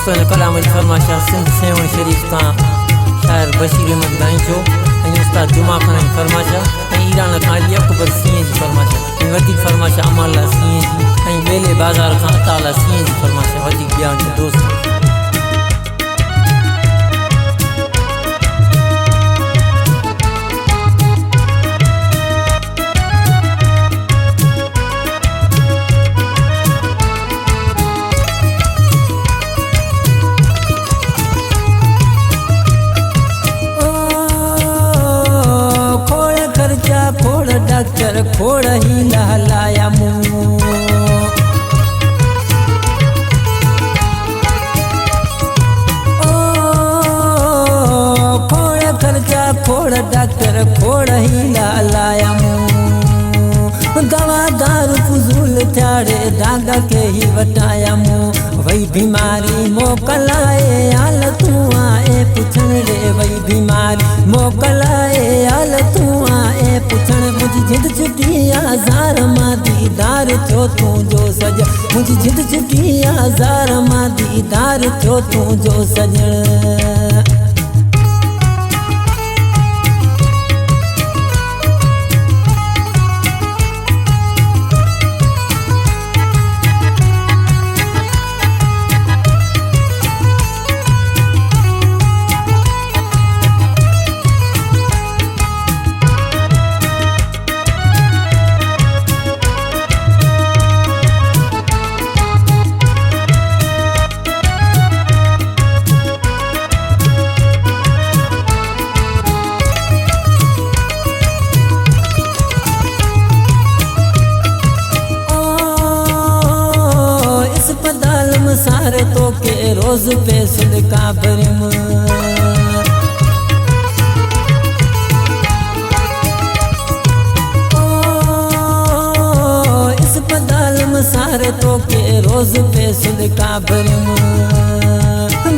दोस्तों ने कलाम फरमाशा सिंध सेवण शरीफ का शायर बशीर अहमद गाइचो उस्ताद जुमा खान फरमाशा ईरान का अली अकबर सिंह जी फरमाशा वधिक फरमाशा अमाला सिंह जी बेले बाजार का अताला सिंह जी फरमाशा वधिक बयान दोस्त डॉक्टर खोड़ ही लहलाया मुँह खोड़ खर्चा खोड़ डॉक्टर खोड़ ही लहलाया मुँह दवा दारू फजूल थाड़े दाग के ही वटाया मुँह वही बीमारी मोकलाए आल तू आए पुछण रे वही बीमारी मोकलाए आल तू आए पुछण मुझी जिद छुटी आज़ार मां दीदार थियो तू जो सज मुझी जिद छुटी आज़ार मां दीदार थियो तू जो सजण सारे तो के रोज पे सुलका भरम इस पदाल में सारे तो के रोज पे सुलका भरम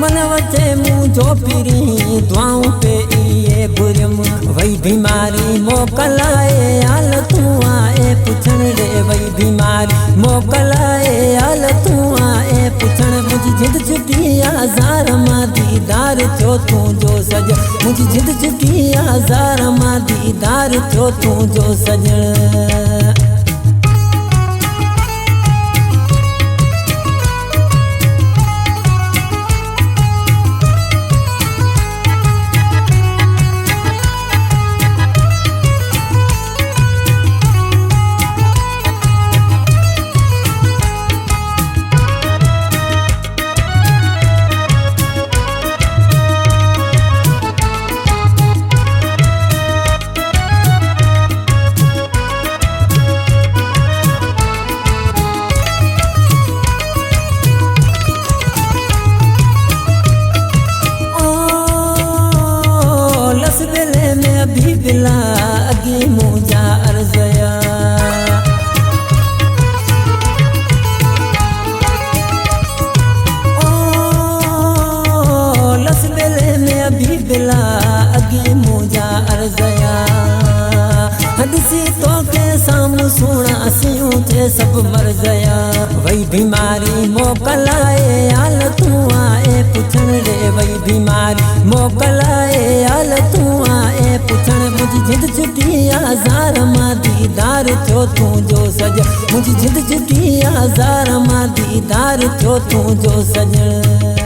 मनवचे मुँह जो पीरी दुआओं पे ये बुरम वही बीमारी मोकलाए आल तू आए पुछण रे वही बीमारी मोकलाए आल तू आए पुछण मुझी जिद छुटी आज़ार मां दीदार थियो तू जो सज मुझी जिद छुटी आज़ार मां दीदार थियो तू जो सजण अभी बिला अगी मुझा अर्जया लस बेले में अभी बिला अगी मुझा अर्जया हदसी तो के सामने सोना सियों थे सब मर गया वही बीमारी मोकलाए आल तू आए पुछण रे वही बीमारी मोकलाए आल तू आए पुछण मुझी जिद छुटी आज़ार मां दीदार थियो तू जो सज मुझी जिद छुटी आज़ार मां दीदार थियो तू जो सजण